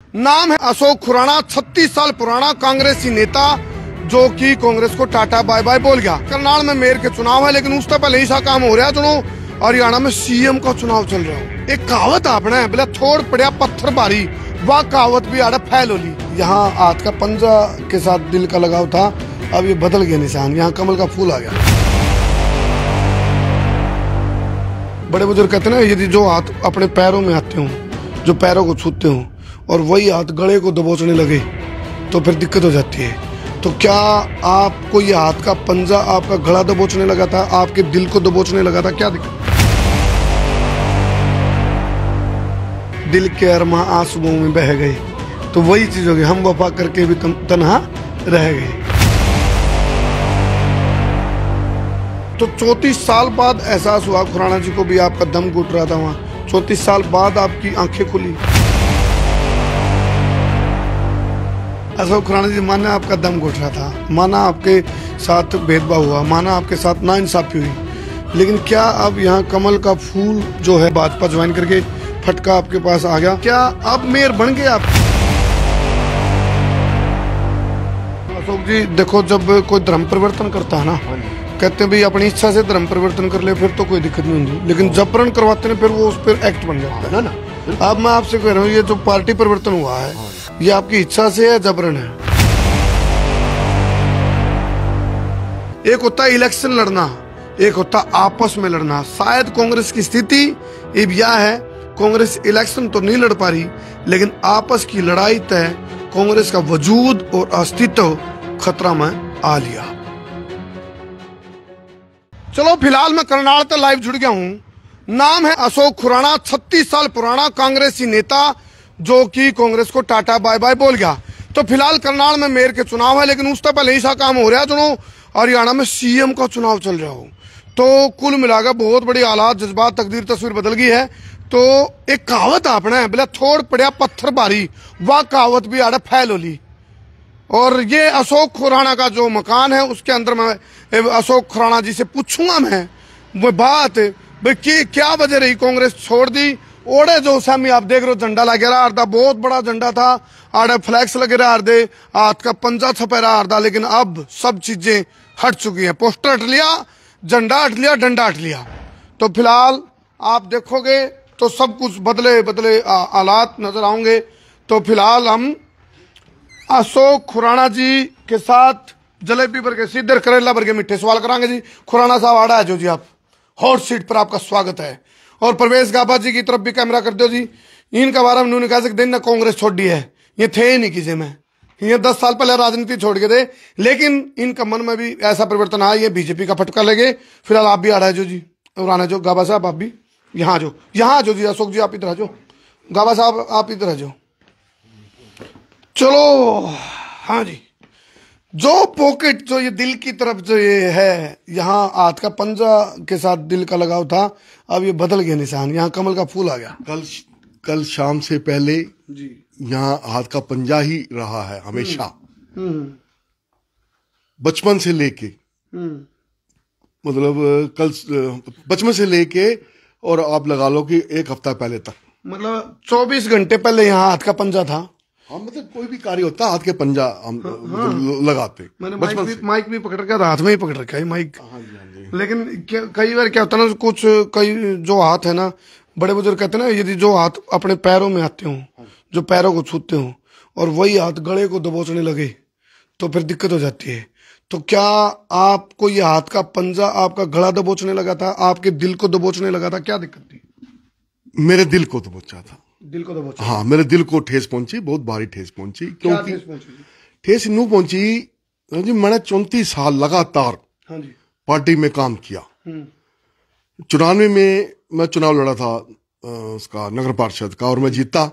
नाम है अशोक खुराना, 36 साल पुराना कांग्रेसी नेता जो कि कांग्रेस को टाटा बाय बाय बोल गया। करनाल में मेयर के चुनाव है, लेकिन उससे पहले ऐसा काम हो रहा है दोनों हरियाणा में सीएम का चुनाव चल रहा है। एक कहावत आपने बोला छोड़ पड़ा पत्थर भारी, वह कहावत भी आड़ा फैल होली। यहाँ हाथ का पंजा के साथ दिल का लगाव था, अब ये बदल गया निशान, यहाँ कमल का फूल आ गया। बड़े बुजुर्ग कहते हैं यदि जो हाथ अपने पैरों में आते हों, जो पैरों को छूते हों और वही हाथ गले को दबोचने लगे तो फिर दिक्कत हो जाती है। तो क्या आपको ये हाथ का पंजा आपका गला दबोचने लगा था, आपके दिल को दबोचने लगा था? क्या दिक्कत? दिल के अरमा आंसुओं में बह गए, तो वही चीज हो गई, हम वफा करके भी तन्हा रह गए। तो 34 साल बाद एहसास हुआ खुराना जी को भी आपका दम घुट रहा था वहां। 34 साल बाद आपकी आंखें खुली। अशोक खुराना जी, माना आपका दम घुट रहा था, माना आपके साथ भेदभाव हुआ, माना आपके साथ नाइंसाफी हुई, लेकिन क्या अब यहाँ कमल का फूल जो है भाजपा ज्वाइन करके फटका आपके पास आ गया? क्या अब मेयर बन गए आप? अशोक जी देखो, जब कोई धर्म परिवर्तन करता है ना, कहते हैं भाई अपनी इच्छा से धर्म परिवर्तन कर ले फिर तो कोई दिक्कत नहीं होती, लेकिन जबरन करवाते हैं फिर वो उस पर एक्ट बन जाता है ना। अब मैं आपसे कह रहा हूँ, ये जो पार्टी परिवर्तन हुआ है ये आपकी इच्छा से है, जबरन है? एक होता है इलेक्शन लड़ना, एक होता आपस में लड़ना। शायद कांग्रेस की स्थिति अब यह है, कांग्रेस इलेक्शन तो नहीं लड़ पा रही, लेकिन आपस की लड़ाई तय कांग्रेस का वजूद और अस्तित्व खतरा में आ लिया। चलो फिलहाल मैं करनाल से लाइव जुड़ गया हूं। नाम है अशोक खुराना, 36 साल पुराना कांग्रेसी नेता जो कि कांग्रेस को टाटा बाय बाय बोल गया। तो फिलहाल करनाल में मेयर के चुनाव है, लेकिन उससे पहले ऐसा काम हो रहा है दोनों हरियाणा में सीएम का चुनाव चल रहा हो। तो कुल मिलाकर बहुत बड़ी हालात, जज्बात, तकदीर, तस्वीर बदल गई है। तो एक कहावत आपने बोला छोड़ पड़ा पत्थर भारी, वह कहावत भी आड़ा फैल होली। और ये अशोक खुराना का जो मकान है उसके अंदर मैं अशोक खुराना जी से पूछूंगा मैं वो बात भाई क्या वजह रही कांग्रेस छोड़ दी। ओड़े जो सामी आप देख रहे हो झंडा लगे रहा अर्धा, बहुत बड़ा झंडा था, आड़े फ्लैक्स लगे रहा अर्धे, हाथ का पंजा छपे रहा अर्धा, लेकिन अब सब चीजें हट चुकी हैं। पोस्टर हट लिया, झंडा हट लिया, डंडा हट लिया। तो फिलहाल आप देखोगे तो सब कुछ बदले बदले हालात नजर आएंगे। तो फिलहाल हम अशोक खुराना जी के साथ जलेबी भर के, सीधे करेला भर के मीठे सवाल कराएंगे जी। खुराना साहब आड़ा है जो जी, आप हॉट सीट पर आपका स्वागत है। और प्रवेश गाबा जी की तरफ भी कैमरा कर दो जी। इनका बारे में उन्होंने कहा दिन ना कांग्रेस छोड़ी है, ये थे ही नहीं किसी में, ये 10 साल पहले राजनीति छोड़ के थे, लेकिन इनका मन में भी ऐसा परिवर्तन आया, ये बीजेपी का फटका लगे। फिलहाल आप भी आ रहा है जो जी, और आना जो गाबा साहब आप भी यहाँ जो जी। अशोक जी आप इधर आ जाओ, गाबा साहब आप इधर आ जाओ। चलो हाँ जी, जो पॉकेट जो ये दिल की तरफ जो ये है, यहाँ हाथ का पंजा के साथ दिल का लगाव था, अब ये बदल गया निशान, यहाँ कमल का फूल आ गया। कल शाम से पहले जी यहाँ हाथ का पंजा ही रहा है हमेशा, बचपन से लेके, मतलब कल बचपन से लेके और आप लगा लो कि एक हफ्ता पहले तक, मतलब 24 घंटे पहले यहाँ हाथ का पंजा था। हाँ, मतलब कोई भी कार्य होता हाथ के पंजा हम लगाते। मैंने माइक भी पकड़ रखा था, हाथ में ही पकड़ रखा है माइक। लेकिन कई बार क्या होता है ना, कुछ कई जो हाथ है ना, बड़े बुजुर्ग कहते हैं ना यदि जो हाथ अपने पैरों में आते हों, जो पैरों को छूते हों और वही हाथ गले को दबोचने लगे तो फिर दिक्कत हो जाती है। तो क्या आपको ये हाथ का पंजा आपका गला दबोचने लगा था, आपके दिल को दबोचने लगा था? क्या दिक्कत थी? मेरे दिल को दबोचा था। दिल को दबोचा? हाँ, मेरे दिल को ठेस पहुंची, बहुत भारी ठेस पहुंची। क्योंकि ठेस यूं पहुंची जी, मैंने 34 साल लगातार पार्टी में काम किया। 94 में मैं चुनाव लड़ा था उसका नगर पार्षद का, और मैं जीता।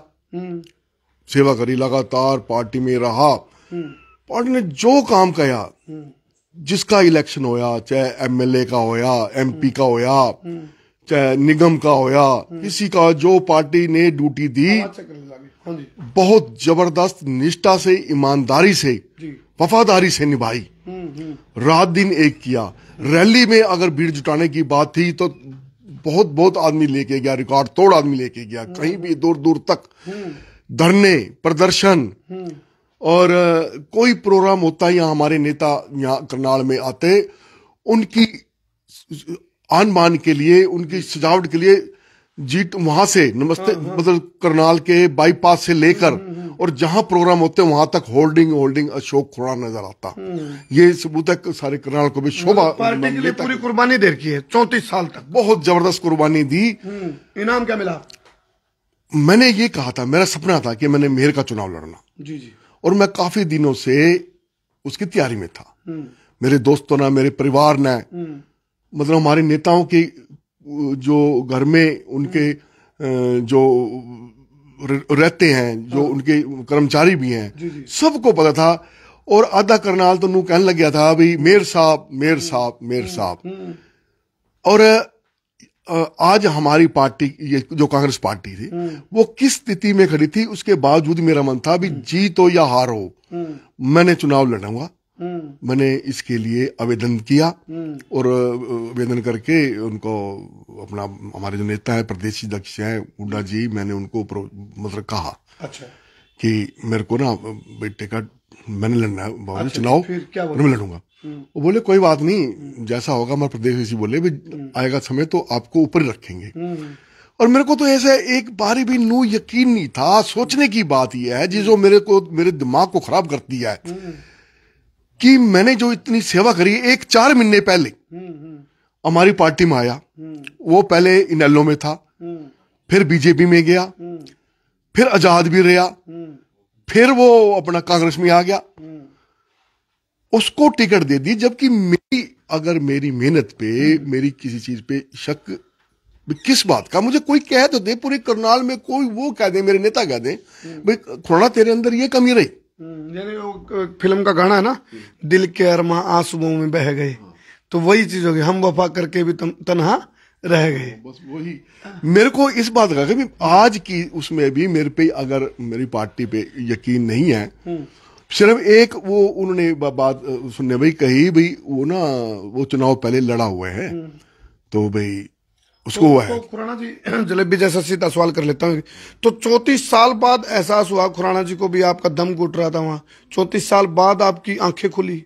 सेवा करी लगातार, पार्टी में रहा। पार्टी ने जो काम किया, जिसका इलेक्शन होया, चाहे एमएलए का होया, एमपी का होया, चाहे निगम का होया, किसी का जो पार्टी ने ड्यूटी दी, बहुत जबरदस्त निष्ठा से, ईमानदारी से, वफादारी से निभाई। रात दिन एक किया। रैली में अगर भीड़ जुटाने की बात थी तो बहुत आदमी लेके गया, रिकॉर्ड तोड़ आदमी लेके गया, कहीं भी दूर दूर तक। धरने, प्रदर्शन और कोई प्रोग्राम होता है यहाँ हमारे नेता यहाँ करनाल में आते, उनकी आन बान के लिए, उनकी सजावट के लिए जीत वहां से नमस्ते मतलब करनाल के बाईपास से लेकर और जहां प्रोग्राम होते हैं वहां तक होल्डिंग अशोक खुराना नजर आता। ये सबूत है सारे करनाल को भी शोभा। पार्टी के लिए पूरी कुर्बानी दे रखी है 34 साल तक, बहुत जबरदस्त कुर्बानी दी। इनाम क्या मिला? मैंने ये कहा था, मेरा सपना था कि मैंने मेयर का चुनाव लड़ना जी जी, और मैं काफी दिनों से उसकी तैयारी में था। मेरे दोस्तों ने, मेरे परिवार ने, मतलब हमारे नेताओं की जो घर में उनके जो रहते हैं, जो उनके कर्मचारी भी हैं, सबको पता था। और आधा करनाल तो नू कहने लग गया था भाई मेयर साहब, मेयर साहब, मेयर साहब। और आज हमारी पार्टी, ये जो कांग्रेस पार्टी थी, वो किस स्थिति में खड़ी थी, उसके बावजूद मेरा मन था भी जीतो या हारो मैंने चुनाव लड़ूंगा। मैंने इसके लिए आवेदन किया और आवेदन करके उनको अपना, हमारे जो नेता है प्रदेश अध्यक्ष हैं हुड्डा जी, मैंने उनको मतलब कहा अच्छा कि मेरे को ना बेटे का मैंने लड़ना है बाबू चुनाव, मैं लड़ूंगा। वो बोले कोई बात नहीं, जैसा होगा हमारे प्रदेश जी बोले भी आएगा समय तो आपको ऊपर रखेंगे। और मेरे को तो ऐसा एक बारी भी नू यकीन नहीं था। सोचने की बात यह है जो मेरे दिमाग को खराब करती है कि मैंने जो इतनी सेवा करी, एक 4 महीने पहले हमारी पार्टी में आया, वो पहले इनेलो में था, फिर बीजेपी में गया, फिर आजाद भी रहा, फिर वो अपना कांग्रेस में आ गया, उसको टिकट दे दी। जबकि अगर मेरी मेहनत पे, मेरी किसी चीज पे शक किस बात का, मुझे कोई कह तो दे, पूरे करनाल में कोई वो कह दे, मेरे नेता कह दे भाई खुराना तेरे अंदर ये कमी रही। यानी वो फिल्म का गाना है ना, दिल के अरमा आंसुओं में बह गए, तो वही चीज होगी, हम वफा करके भी तन्हा रह गए। बस वही मेरे को इस बात का कि आज की उसमें भी मेरे पे अगर मेरी पार्टी पे यकीन नहीं है, सिर्फ एक वो उन्होंने बात सुनने भाई कही भाई वो ना वो चुनाव पहले लड़ा हुआ है तो भाई उसको हुआ है। खुराना जी, जलेबी जैसा सीधा सवाल कर लेता हूँ, तो 34 साल बाद एहसास हुआ खुराना जी को भी आपका दम घुट रहा था वहां, 34 साल बाद आपकी आंखें खुली?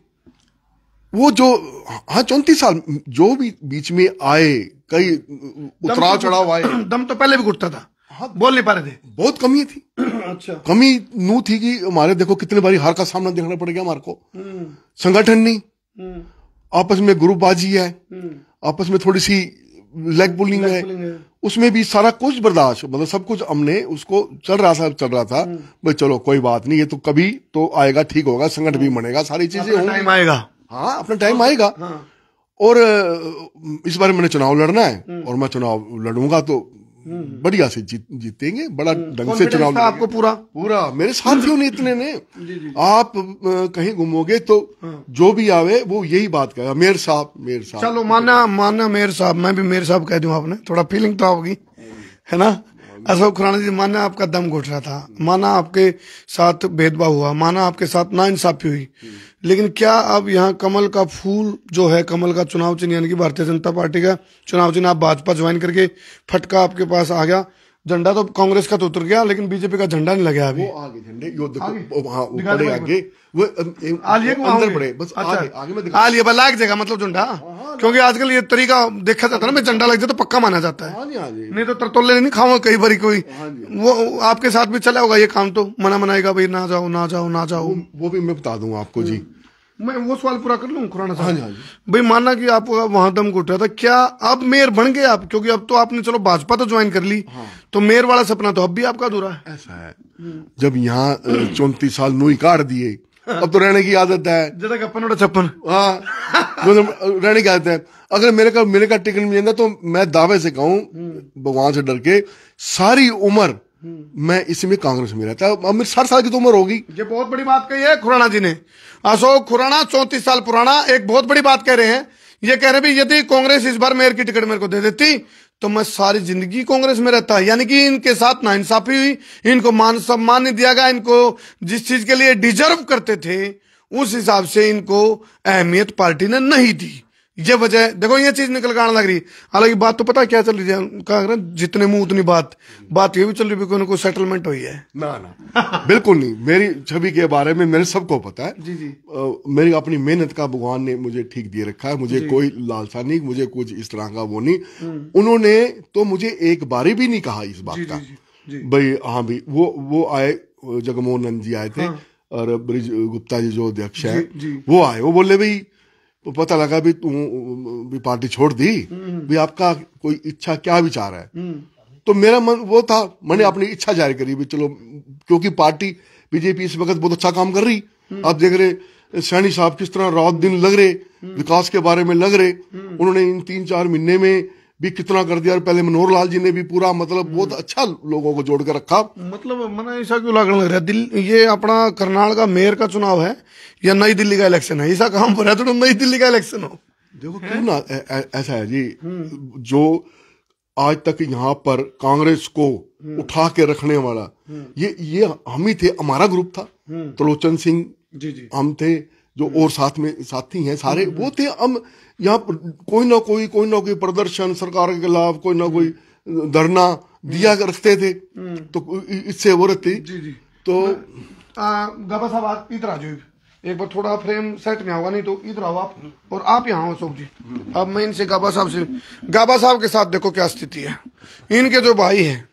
वो जो, हाँ 34 साल जो भी बीच में आए, कई उतराव चढ़ाव आए। दम तो पहले भी घुटता था, हाँ, बोल नहीं पा रहे थे, बहुत कमी थी। अच्छा, कमी नू थी कि हमारे देखो कितने बारी हार का सामना देखना पड़ गया हमारे को। संगठन नहीं, आपस में ग्रुपबाजी है, आपस में थोड़ी सी लेग पुलिंग है, उसमें भी सारा कुछ बर्दाश्त, मतलब सब कुछ हमने उसको चल रहा था भाई चलो कोई बात नहीं, ये तो कभी तो आएगा, ठीक होगा, संगठन भी बनेगा, सारी चीजें होंगी, टाइम आएगा, हाँ अपना टाइम आएगा। हाँ। और इस बार मैंने चुनाव लड़ना है और मैं चुनाव लड़ूंगा तो बढ़िया से जीतेंगे, बड़ा ढंग से चुनाव आपको पूरा मेरे साथियों ने इतने ने जी। आप कहीं घूमोगे तो जो भी आवे वो यही बात कहेगा, मेयर साहब, मेयर साहब। चलो माना मेयर साहब, मैं भी मेयर साहब कह दूं, आपने थोड़ा फीलिंग तो होगी, है ना? अशोक खुराना जी, माना आपका दम घुट रहा था, माना आपके साथ भेदभाव हुआ, माना आपके साथ नाइंसाफी हुई, लेकिन क्या अब यहाँ कमल का फूल जो है, कमल का चुनाव चिन्ह यानी कि भारतीय जनता पार्टी का चुनाव चिन्ह, आप भाजपा ज्वाइन करके फटका आपके पास आ गया, झंडा तो कांग्रेस का तो उतर गया लेकिन बीजेपी का झंडा नहीं लगा अभी? वो आगे झंडे यो देखो, हाँ ऊपर आगे वो अंदर बढ़े, बस आगे में दिखा लिया लाग जाएगा, मतलब झंडा, क्योंकि आजकल ये तरीका देखा जाता है ना, झंडा लग जाए तो पक्का माना जाता है, नहीं तो तरतोले नहीं खाओ कई बारी कोई। वो आपके साथ भी चला होगा ये काम, तो मनाएगा भाई ना जाओ ना जाओ ना जाओ। वो भी मैं बता दूंगा आपको जी, मैं वो सवाल पूरा कर लूं खुराना साहब। हाँ भाई, माना कि आप वहां दम घुट रहा था, क्या अब मेयर बन गए आप? क्योंकि अब तो आपने चलो भाजपा तो ज्वाइन कर ली, हाँ। तो मेयर वाला सपना तो अब भी आपका अधूरा है। ऐसा है, जब यहाँ 34 साल नूई काट दिए, अब तो रहने की आदत है, जरा गप्पन और छप्पन, हाँ रहने की आदत है। अगर मेरे का टिकट मिल जाता तो मैं दावे से कहूँ भगवान से डर के, सारी उम्र मैं इसमें कांग्रेस में रहता, अब मेरी 60 साल की तो उम्र होगी। ये बहुत बड़ी बात कही है खुराना जी ने। अशोक खुराना 34 साल पुराना एक बहुत बड़ी बात कह रहे हैं, ये कह रहे हैं यदि कांग्रेस इस बार मेयर की टिकट मेरे को दे देती तो मैं सारी जिंदगी कांग्रेस में रहता। यानी कि इनके साथ नाइंसाफी हुई, इनको मान सम्मान नहीं दिया गया, इनको जिस चीज के लिए डिजर्व करते थे उस हिसाब से इनको अहमियत पार्टी ने नहीं दी। ये वजह देखो, ये चीज निकल कर आने लग रही। हालांकि बात तो पता है क्या चल रही है, कहा जितने मुंह उतनी बात ये भी चल रही है, कोई ना कोई सेटलमेंट हुई है। ना बिल्कुल नहीं। मेरी छवि के बारे में मेरे सबको पता है। जी जी। मेरी अपनी मेहनत का भगवान ने मुझे ठीक दिए रखा है। मुझे कोई लालसा नहीं, मुझे कुछ इस तरह का वो नहीं। उन्होंने तो मुझे एक बारी भी नहीं कहा इस बात का भाई हाँ भाई वो आए, जगमोहन नंद जी आए थे और ब्रिज गुप्ता जी जो अध्यक्ष है वो आए। वो बोले भाई तो पता लगा भी तू भी पार्टी छोड़ दी, भी आपका कोई इच्छा क्या विचार है। तो मेरा मन वो था, मैंने अपनी इच्छा जाहिर करी भी चलो, क्योंकि पार्टी बीजेपी इस वक्त बहुत अच्छा काम कर रही। आप देख रहे सैनी साहब किस तरह रात दिन लग रहे, विकास के बारे में लग रहे। उन्होंने इन 3-4 महीने में भी कितना कर दिया। और पहले मनोहर लाल जी ने भी पूरा मतलब बहुत अच्छा लोगों को जोड़ कर रखा। मतलब मना ऐसा क्यों लगने लग रहा है दिल, ये अपना करनाल का मेयर का चुनाव है या नई दिल्ली का इलेक्शन है? ऐसा काम पर है तो नई दिल्ली का इलेक्शन हो। देखो क्यों ना ऐसा है जी, जो आज तक यहाँ पर कांग्रेस को उठा के रखने वाला ये हम ही थे। हमारा ग्रुप था, त्रिलोचन सिंह जी हम थे, जो और साथ में साथी हैं सारे वो थे। हम यहाँ पर कोई ना कोई प्रदर्शन सरकार के खिलाफ, कोई ना कोई धरना दिया रखते थे। तो इससे वो रहती। तो गाबा साहब आप इधर आ जाओ, एक बार थोड़ा फ्रेम सेट में होगा, नहीं तो इधर आओ आप, और आप यहाँ हो अशोक जी। अब मैं इनसे गाबा साहब के साथ देखो क्या स्थिति है। इनके जो भाई हैं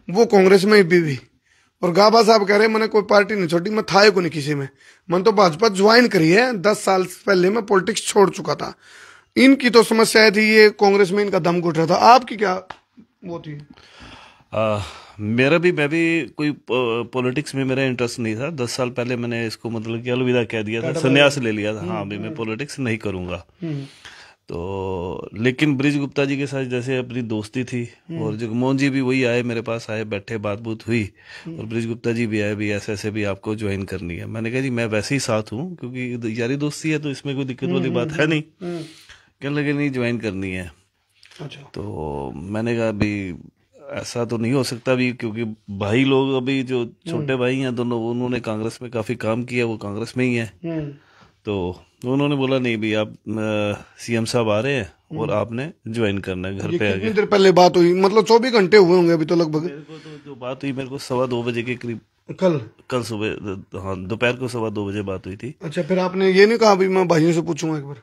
वो कांग्रेस में भी और गाबा साहब कह रहे मैंने कोई पार्टी नहीं छोड़ी, मैं था को नहीं किसी में, मैंने तो भाजपा ज्वाइन करी है, 10 साल पहले मैं पॉलिटिक्स छोड़ चुका था। इनकी तो समस्या थी ये कांग्रेस में इनका दम घुट रहा था, आपकी क्या वो थी? मैं भी कोई पॉलिटिक्स में मेरा इंटरेस्ट नहीं था। 10 साल पहले मैंने इसको मतलब कि अलविदा कह दिया था, संन्यास ले लिया था। हाँ अभी मैं पॉलिटिक्स नहीं करूंगा। तो लेकिन ब्रिज गुप्ता जी के साथ जैसे अपनी दोस्ती थी, और जगमोहन जी भी वही आए मेरे पास, आए बैठे बात हुई, और ब्रिज गुप्ता जी भी आए भी ऐसे भी आपको ज्वाइन करनी है। मैंने कहा जी मैं वैसे ही साथ हूँ, क्योंकि यारी दोस्ती है तो इसमें कोई दिक्कत वाली बात है नहीं। कहने लगे नहीं ज्वाइन करनी है। अच्छा। तो मैंने कहा अभी ऐसा तो नहीं हो सकता भी, क्योंकि भाई लोग अभी जो छोटे भाई हैं दोनों, उन्होंने कांग्रेस में काफी काम किया, वो कांग्रेस में ही है। तो उन्होंने बोला नहीं भी आप सीएम साहब आ रहे हैं और आपने ज्वाइन करना है घर पे आके। कितनी देर पहले बात हुई? मतलब 24 घंटे हुए होंगे अभी तो लगभग। मेरे को तो जो बात हुई मेरे को 2:15 बजे के करीब, कल सुबह, हाँ दोपहर को 2:15 बजे बात हुई थी। अच्छा, फिर आपने ये नहीं कहा अभी मैं भाइयों से पूछूंगा एक बार?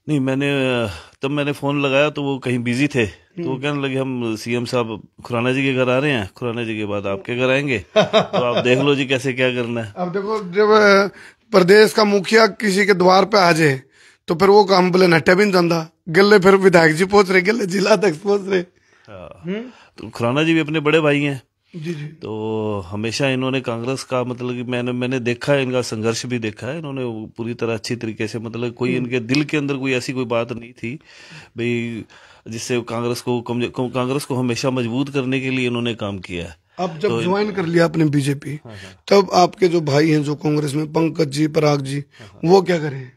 नहीं, मैंने फोन लगाया तो वो कहीं बिजी थे, तो वो कहने लगे हम सीएम साहब खुराना जी के घर आ रहे हैं, खुराना जी के बाद आपके घर आएंगे, तो आप देख लो जी कैसे क्या करना है। अब देखो जब प्रदेश का मुखिया किसी के द्वार पे आ जाए तो फिर वो काम बोले नट्टे भी नहीं जाता, गले फिर विधायक जी पहुंच रहे, गले जिला अध्यक्ष पहुंच रहे। तो खुराना जी भी अपने बड़े भाई हैं। जी जी। तो हमेशा इन्होंने कांग्रेस का मतलब कि मैंने देखा है, इनका संघर्ष भी देखा है। इन्होंने पूरी तरह अच्छी तरीके से मतलब कोई इनके दिल के अंदर कोई ऐसी कोई बात नहीं थी भाई जिससे कांग्रेस को हमेशा मजबूत करने के लिए इन्होंने काम किया है। अब जब ज्वाइन कर लिया आपने बीजेपी, तब आपके जो भाई हैं जो कांग्रेस में, पंकज जी, पराग जी, वो क्या करें?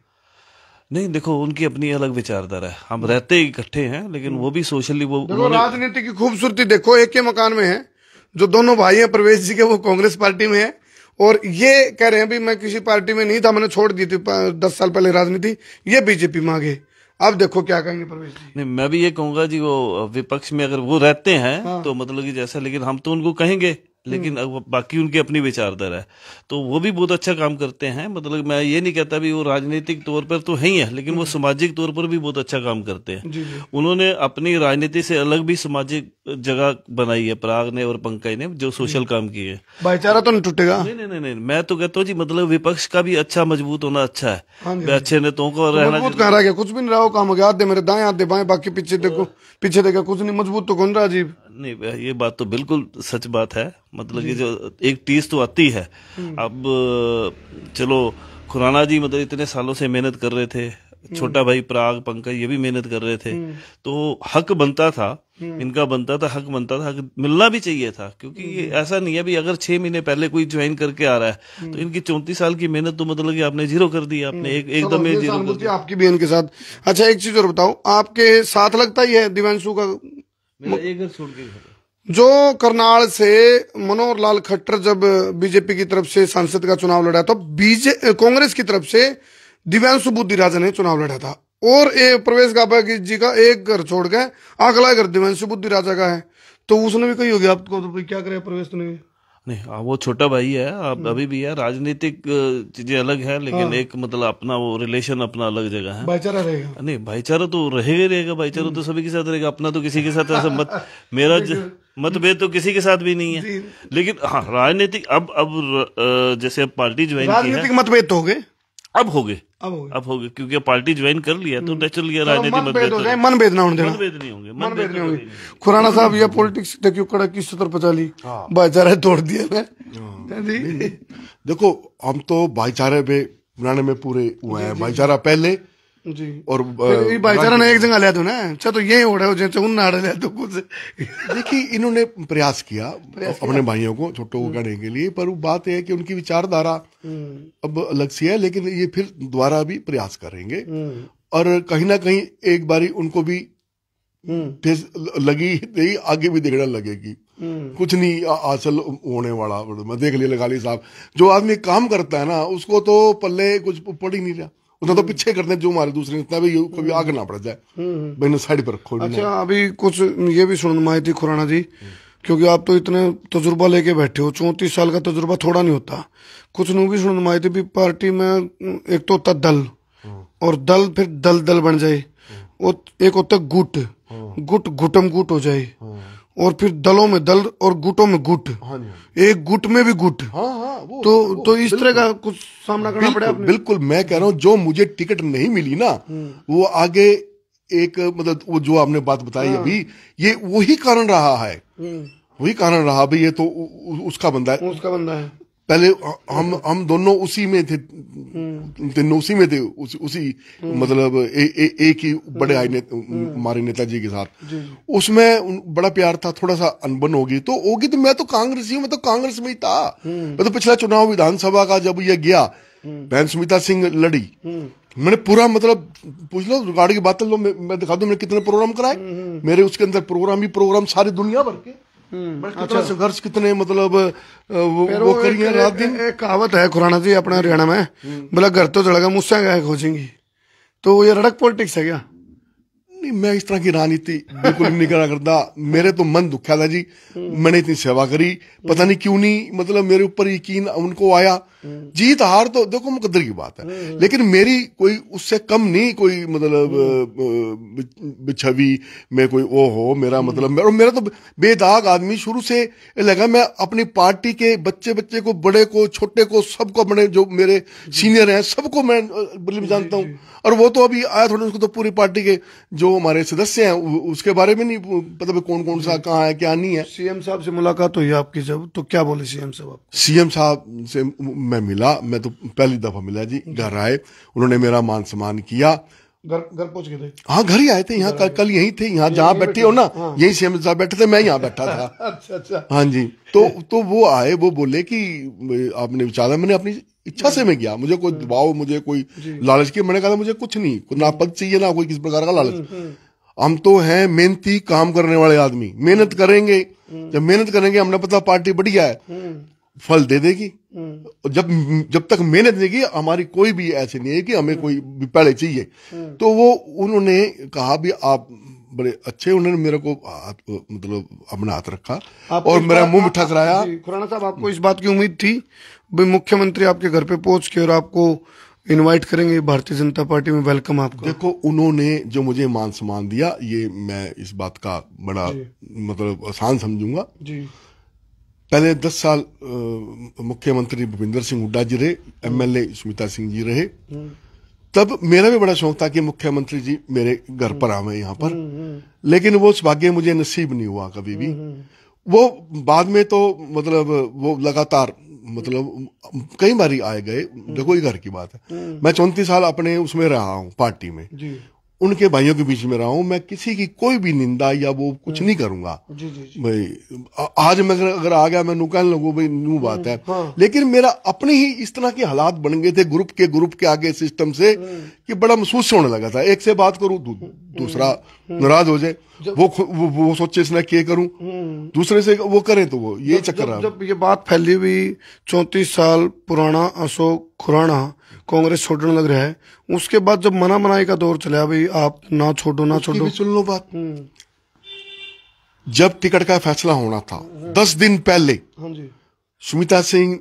नहीं देखो उनकी अपनी अलग विचारधारा है, हम रहते इकट्ठे हैं लेकिन वो भी सोशली वो राजनीति की खूबसूरती देखो, एक के मकान में है जो दोनों भाई हैं प्रवेश जी के, वो कांग्रेस पार्टी में है, और ये कह रहे हैं भी मैं किसी पार्टी में नहीं था, मैंने छोड़ दी थी 10 साल पहले राजनीति, ये बीजेपी में आ गए। अब देखो क्या कहेंगे प्रवेश जी? नहीं मैं भी ये कहूंगा जी, वो विपक्ष में अगर वो रहते हैं तो मतलब कि जैसा, लेकिन हम तो उनको कहेंगे, लेकिन बाकी उनकी अपनी विचारधारा है, तो वो भी बहुत अच्छा काम करते हैं। मतलब मैं ये नहीं कहता भी वो राजनीतिक तौर पर तो है ही है, लेकिन वो सामाजिक तौर पर भी बहुत अच्छा काम करते हैं। उन्होंने अपनी राजनीति से अलग भी सामाजिक जगह बनाई है, पराग ने और पंकज ने, जो सोशल काम किए। भाईचारा तो नहीं टूटेगा? नहीं, मैं तो कहता हूँ जी मतलब विपक्ष का भी अच्छा मजबूत होना अच्छा है, अच्छे नेताओं को रहना। कहाँ रह गया? कुछ भी नहीं रहा, काम हो गया, आधे मेरे दाएं आधे बाएं, बाकी पीछे देखो, पीछे देखा कुछ नहीं, मजबूत तो कौन रहा? अजीब नहीं, ये बात तो बिल्कुल सच बात है। मतलब कि जो एक टीस तो आती है। अब चलो खुराना जी मतलब इतने सालों से मेहनत कर रहे थे, छोटा भाई पराग पंकज ये भी मेहनत कर रहे थे, तो हक बनता था, इनका बनता था, हक बनता था, हक मिलना भी चाहिए था। क्योंकि ये ऐसा नहीं है भी अगर 6 महीने पहले कोई ज्वाइन करके आ रहा है तो इनकी 34 साल की मेहनत तो मतलब कि आपने जीरो कर दी, आपने एकदम जीरो कर दिया। आपकी भी इनके साथ। अच्छा एक चीज और बताओ, आपके साथ लगता ही है दिव्यांशु का एक घर छोड़ के जो करनाल से मनोहर लाल खट्टर जब बीजेपी की तरफ से सांसद का चुनाव लड़ा तो कांग्रेस की तरफ से दिव्यांशु बुद्धिराजन ने चुनाव लड़ा था, और प्रवेश गाबा जी का एक घर छोड़ के अगला घर दिव्यांशु बुद्धि राजा का है, तो उसने भी कही होगी आपको तो भाई क्या करे प्रवेश तो नहीं। नहीं वो छोटा भाई है, अब अभी भी है, राजनीतिक चीजें अलग है, लेकिन एक मतलब अपना वो रिलेशन अपना अलग जगह है, भाईचारा रहेगा। नहीं भाईचारा तो रहेगा ही रहेगा, भाईचारा तो सभी के साथ रहेगा, अपना तो किसी के साथ ऐसा मेरा मतभेद तो किसी के साथ भी नहीं है, लेकिन हाँ राजनीतिक अब जैसे अब पार्टी ज्वाइन की है, राजनीतिक मतभेद तो हो गए, अब हो गए क्योंकि पार्टी ज्वाइन कर लिया तो नेचुरल ये राजनीतिक मतभेद हो जाए, मनभेद ना होने देना, मतभेद नहीं होंगे। खुराना साहब ये पॉलिटिक्स देखियो कड़ा की 70-50 भाईचारा तोड़ दिया मैं। देखो हम तो भाईचारे पे बनाने में पूरे हुए हैं, भाईचारा पहले जी, और भाईचारा ने एक जगह लिया तो ना, अच्छा तो यही हो रहा है जैसे उन नाड़े लिया तो कुछ। देखिए इन्होंने प्रयास किया अपने भाइयों को छोटों को कहने के लिए, पर वो बात है कि उनकी विचारधारा अब अलग सी है, लेकिन ये फिर दोबारा भी प्रयास करेंगे और कहीं ना कहीं एक बारी उनको भी ठेस लगी नहीं, आगे भी देखना लगेगी, कुछ नहीं हासिल होने वाला। मैं देख लिया लगाली साहब, जो आदमी काम करता है ना उसको तो पल्ले कुछ पड़ ही नहीं रहा, उसने तो पीछे करते हैं जो हमारे दूसरे नेता भी कभी आगे ना पड़ जाए, मैंने साइड पर रखो। अच्छा अभी कुछ ये भी सुन माई थी खुराना जी, क्योंकि आप तो इतने तजुर्बा लेके बैठे हो, 34 साल का तजुर्बा थोड़ा नहीं होता, कुछ नु भी सुन माई थी भी पार्टी में एक तो होता दल, और दल फिर दल बन जाए, एक होता गुट, गुटम गुट हो जाए, और फिर दलों में दल और गुटों में गुट, एक गुट में भी गुट, तो इस तरह का कुछ सामना करना पड़ा। बिल्कुल मैं कह रहा हूँ जो मुझे टिकट नहीं मिली ना, वो आगे एक मतलब वो जो आपने बात बताई अभी, ये वही कारण रहा है, वही कारण रहा भाई, ये तो उसका बंदा है, पहले हम दोनों उसी में थे, उसी में थे, उसी मतलब एक ही बड़े हमारे नेताजी के साथ, उसमें बड़ा प्यार था, थोड़ा सा अनबन होगी तो मैं तो कांग्रेसी हूँ, मैं तो कांग्रेस में ही था, मैं तो पिछला चुनाव विधानसभा का जब ये गया बहन सुमित्रा सिंह लड़ी, मैंने पूरा मतलब पूछ लो गाड़ी की बात लो, मैं दिखा दूं मैंने कितने प्रोग्राम कराए, मेरे उसके अंदर प्रोग्राम सारी दुनिया भर के, कितना संघर्ष, कितने मतलब वो करिए रात दिन। एक कहावत है खुराना जी अपने हरियाणा में, बोला घर तो जड़ेगा मुझसे गाय खोजेंगी, तो ये रड़क पॉलिटिक्स है क्या? नहीं मैं इस तरह की राजनीति बिल्कुल नहीं करा करता, मेरे तो मन दुखा था जी, मैंने इतनी सेवा करी, पता नहीं क्यों नहीं मतलब मेरे ऊपर यकीन उनको आया, जीत हार तो देखो मुकद्दर की बात है, लेकिन मेरी कोई उससे कम नहीं कोई मतलब छवि में कोई वो हो, मेरा मतलब और मेरा तो बेदाग आदमी शुरू से लगा, मैं अपनी पार्टी के बच्चे को, बड़े को, छोटे को, सबको, अपने जो मेरे सीनियर हैं सबको मैं बल्कि जानता हूँ, और वो तो अभी आया थोड़ा, उसको तो पूरी पार्टी के जो हमारे सदस्य हैं उसके बारे में नहीं पता कौन सा कहाँ है क्या नहीं है। सीएम साहब से मुलाकात हुई आपकी जब, तो क्या बोले सीएम साहब? सीएम साहब से मैं मिला, मैं तो पहली दफा मिला जी, घर आए, उन्होंने मेरा मान सम्मान किया, घर पहुंच गए थे? हाँ घर ही आए थे, यहाँ कल यहीं थे, यहाँ जहाँ बैठे हो ना यही सीएम साहब बैठे थे, मैं यहाँ बैठा था। अच्छा हाँ जी, तो वो आए, वो बोले कि आपने विचारा, मैंने अपनी इच्छा से मैं गया, मुझे कोई दबाव, मुझे कोई लालच की, मैंने कहा मुझे कुछ नहीं, ना पद चाहिए ना कोई किसी प्रकार का लालच, हम तो हैं मेहनती काम करने वाले आदमी, मेहनत करेंगे, जब मेहनत करेंगे हमने पता पार्टी बढ़िया है फल दे देगी, जब तक मेहनत नहीं की हमारी कोई भी ऐसे नहीं है कि हमें कोई भी पहले चाहिए। तो वो उन्होंने कहा भी आप बड़े अच्छे, उन्होंने मेरे को मतलब अपना हाथ रखा और मेरा मुंह मीठा कराया। खुराना साहब आपको इस बात की उम्मीद थी भाई मुख्यमंत्री आपके घर पे पहुंच के और आपको इनवाइट करेंगे भारतीय जनता पार्टी में, वेलकम आपको? देखो उन्होंने जो मुझे मान सम्मान दिया, ये मैं इस बात का बड़ा मतलब आसान समझूंगा जी। पहले 10 साल मुख्यमंत्री भूपिंदर सिंह हुड्डा जी रहे, एमएलए सुमित्रा सिंह जी रहे, तब मेरा भी बड़ा शौक था कि मुख्यमंत्री जी मेरे घर पर आवे यहाँ पर, लेकिन वो सौभाग्य मुझे नसीब नहीं हुआ कभी भी। वो बाद में तो मतलब वो लगातार मतलब कई बार आए गए, देखो ये घर की बात है, मैं 34 साल अपने उसमें रहा हूँ पार्टी में जी। उनके भाइयों के बीच में रहा हूं, मैं किसी की कोई भी निंदा या वो कुछ नहीं करूंगा भाई। आज मैं अगर आ गया मैं नू कहने लगूं भाई नू बात है, लेकिन मेरा अपने ही इस तरह के हालात बन गए थे ग्रुप के आगे सिस्टम से कि बड़ा महसूस होने लगा था, एक से बात करूं दूसरा नाराज हो जाए, वो सोचे इसने क्या करूं, दूसरे से वो करे, तो वो ये चक्कर है। जब ये बात फैली हुई 34 साल पुराना अशोक खुराना कांग्रेस छोड़ने लग रहा है, उसके बाद जब मना मनाई का दौर चला, भाई आप ना छोड़ो ना छोड़ो, सुन लो बात। जब टिकट का फैसला होना था 10 दिन पहले, हाँ जी, सुमित्रा सिंह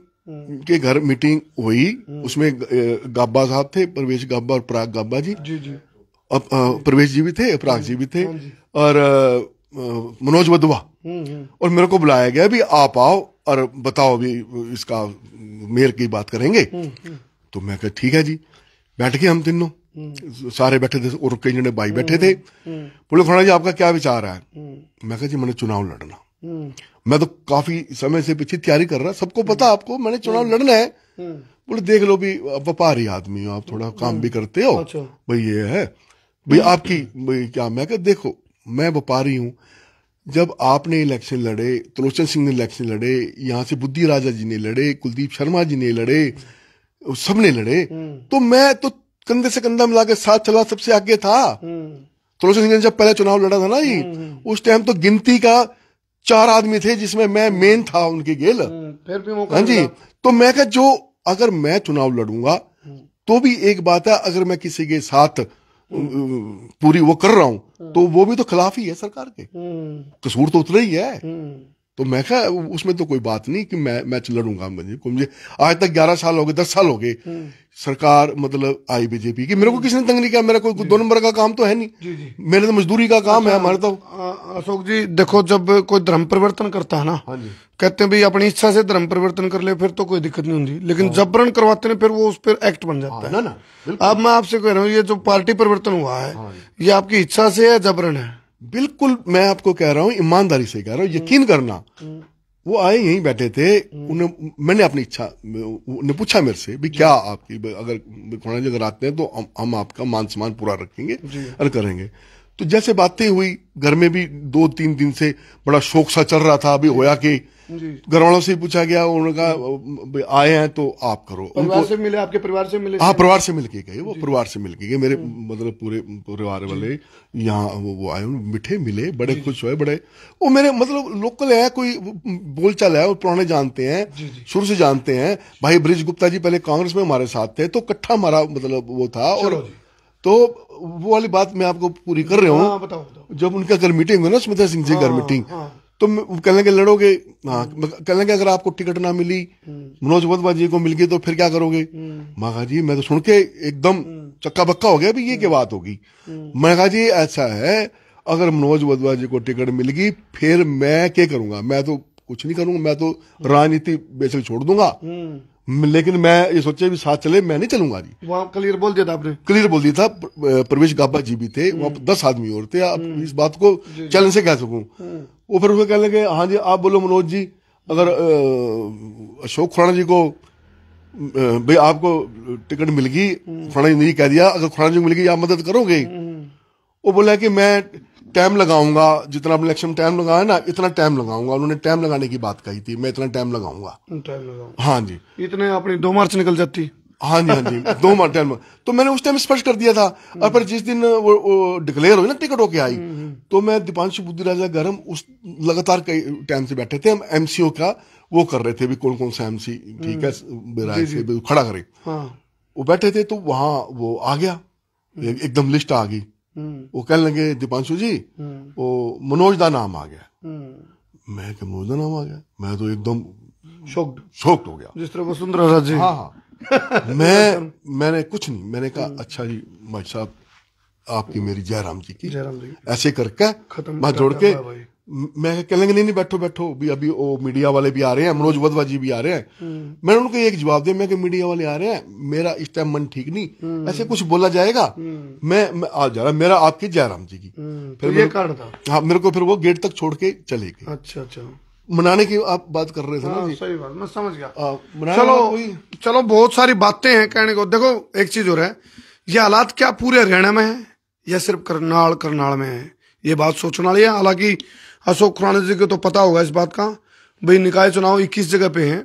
के घर मीटिंग हुई, उसमें गाबा साहब थे, प्रवेश गाबा और पराग गाबा जी, अब प्रवेश जी भी थे, पराग जी भी थे, और मनोज वधवा, और मेरे को बुलाया गया भी आप आओ और बताओ भी इसका मेयर की बात करेंगे। तो मैं कहा ठीक है जी, बैठ गए हम तीनों, सारे बैठे थे और कई जने भाई बैठे थे। बोले खुराना जी आपका क्या विचार है? मैं कहा जी मैंने चुनाव लड़ना, मैं तो काफी समय से पीछे तैयारी कर रहा, सबको पता आपको मैंने चुनाव लड़ना है। बोले देख लो भी व्यापारी आदमी हो आप, थोड़ा काम भी करते हो, भाई ये है भाई आपकी भाई क्या। मैं कहा देखो मैं व्यापारी हूं, जब आपने इलेक्शन लड़े, त्रिलोचन सिंह ने इलेक्शन लड़े, यहाँ से बुद्धि राजा जी ने लड़े, कुलदीप शर्मा जी ने लड़े, सबने लड़े, तो मैं तो कंधे से कंधा मिला के साथ चला, सबसे आगे था। त्रिलोचन सिंह ने जब पहले चुनाव लड़ा था ना जी, उस टाइम तो गिनती का 4 आदमी थे जिसमें मैं मेन था उनकी गेल, फिर भी हाँ जी। तो मैं कहा जो अगर मैं चुनाव लड़ूंगा तो भी एक बात है, अगर मैं किसी के साथ पूरी वो कर रहा हूं तो वो भी तो खिलाफ ही है सरकार के, कसूर तो उतना ही है। तो मैं कहा उसमें तो कोई बात नहीं कि मैं लड़ूंगा। मुझे आज तक 11 साल हो गए, 10 साल हो गए सरकार मतलब आई बीजेपी की, मेरे को किसी ने तंग नहीं किया, मेरा कोई 2 नंबर का काम तो है नहीं, मेरे तो मजदूरी का काम है हमारे। तो अशोक जी देखो, जब कोई धर्म परिवर्तन करता है ना, कहते हैं भाई अपनी इच्छा से धर्म परिवर्तन कर ले फिर तो कोई दिक्कत नहीं होती, लेकिन जबरन करवाते हैं फिर वो उस पर एक्ट बन जाता है ना। अब मैं आपसे कह रहा हूँ ये जो पार्टी परिवर्तन हुआ है ये आपकी इच्छा से है, जबरन है? बिल्कुल मैं आपको कह रहा हूँ, ईमानदारी से कह रहा हूँ, यकीन करना। वो आए यहीं बैठे थे, उन्हें मैंने अपनी इच्छा, उन्हें पूछा मेरे से भी क्या आपकी, अगर खुराना जी अगर आते हैं तो हम आपका मान सम्मान पूरा रखेंगे और करेंगे। तो जैसे बातें हुई, घर में भी 2-3 दिन से बड़ा शौक सा चल रहा था, अभी होया कि घर वालों से पूछा गया, उन्होंने कहा आए हैं तो आप करो। परिवार से मिले, आपके परिवार से मिले? हाँ परिवार से मिलके गए, वो परिवार से मिलके गए, मेरे मतलब पूरे परिवार वाले यहाँ वो आए, मिठे मिले, बड़े खुश हुए, बड़े वो मेरे मतलब लोकल है, कोई बोलचाल है, वो पुराने जानते हैं, शुरू से जानते हैं। भाई ब्रिज गुप्ता जी पहले कांग्रेस में हमारे साथ थे, तो इकट्ठा हमारा मतलब वो था। और तो वो वाली बात मैं आपको पूरी कर रहा हूँ। जब उनका घर मीटिंग हुई ना, सुमित्रा सिंह जी घर मीटिंग, तो कहने के लड़ोगे, हाँ कहने के अगर आपको टिकट ना मिली, मनोज वधवा जी को मिल गई तो फिर क्या करोगे? मैं कहा जी मैं तो सुन के एकदम चक्का बक्का हो गया भी ये क्या बात होगी। मैं कहा जी ऐसा है, अगर मनोज वधवा जी को टिकट मिल गई फिर मैं क्या करूंगा? मैं तो कुछ नहीं करूंगा, मैं तो राजनीति बेसिक छोड़ दूंगा, लेकिन मैं ये सोचे भी साथ चले, मैं नहीं चलूंगा जी। वहाँ क्लियर बोल दिया था आपने? क्लियर बोल दिया था। प्रवेश गाबा जी भी थे, वहाँ 10 आदमी और थे। अब इस बात को चैलेंज से कह सकूं। वो फिर उसमें कहने लगे हाँ जी आप बोलो मनोज जी, अगर अशोक खुराना जी को भाई आपको टिकट मिल गई, खुराना जी ने कह दिया अगर खुराना जी को मिल गई आप मदद करोगे? वो बोला कि मैं टाइम लगाऊंगा, जितना अपने इलेक्शन टाइम लगाया ना इतना टाइम लगाऊंगा। उन्होंने टाइम लगाने की बात कही थी, मैं इतना टाइम लगाऊंगा। हाँ जी, इतने अपनी 2 मार्च निकल जाती। हाँ जी, हाँ जी 2 मार्च टाइम। तो मैंने उस टाइम स्पष्ट कर दिया था। और पर जिस दिन वो डिक्लेयर हुई ना, टिकट होके आई, तो मैं दीपांशु बुद्धि राजा गरम उस लगातार कई टाइम से बैठे थे, हम एमसीओ का वो कर रहे थे भी कौन कौन सा एमसी ठीक है बेराय से खड़ा करे। वो बैठे थे तो वहां वो आ गया, एकदम लिस्ट आ गई। वो कहने लगे दीपांशु जी वो मनोज का नाम आ गया। मैं क्या मनोज का नाम आ गया? मैं तो एकदम शॉक्ड हो गया, जिस तरह वसुंधरा राजे। हाँ मैंने कुछ नहीं, मैंने कहा अच्छा जी भाई साहब आपकी मेरी जयराम जी की ऐसे करके मैं जोड़ के मैं कहने लगे नहीं बैठो बैठो भी, अभी वो मीडिया वाले भी आ रहे हैं, मनोज वधवा जी भी आ रहे हैं। मैंने उनको एक जवाब दिया, मैं कि मीडिया वाले आ रहे हैं, मेरा इस टाइम मन ठीक नहीं, ऐसे कुछ बोला जाएगा, मैं आ जा रहा, मेरा आपकी जयराम जी की। फिर ये कारण था। हाँ मेरे को फिर वो गेट तक छोड़ के चले गए। अच्छा मनाने की आप बात कर रहे थे ना? सही बात, मैं समझ गया। चलो बहुत सारी बातें हैं कहने को। देखो एक चीज हो रहा है, ये हालात क्या पूरे हरियाणा में है या सिर्फ करनाल में है, ये बात सोचने वाली है। हालांकि अशोक खुराना जी को तो पता होगा इस बात का, भाई निकाय चुनाव 21 जगह पे हैं,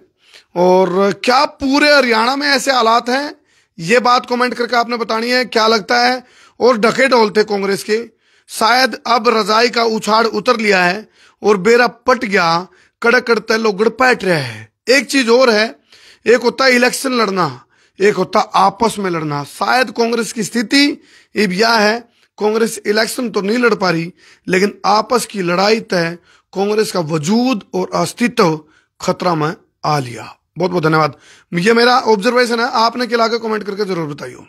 और क्या पूरे हरियाणा में ऐसे हालात हैं, ये बात कमेंट करके आपने बतानी है क्या लगता है। और ढके ढोल थे कांग्रेस के, शायद अब रजाई का उछाड़ उतर लिया है और बेरा पट गया, कड़क कड़ते लोगड़ पैट रहे हैं। एक चीज और है, एक होता है इलेक्शन लड़ना, एक होता आपस में लड़ना। शायद कांग्रेस की स्थिति अब यह है, कांग्रेस इलेक्शन तो नहीं लड़ पा रही, लेकिन आपस की लड़ाई तय कांग्रेस का वजूद और अस्तित्व खतरा में आ लिया। बहुत बहुत धन्यवाद। ये मेरा ऑब्जर्वेशन है, आपने क्या लगा कमेंट करके जरूर बताइए।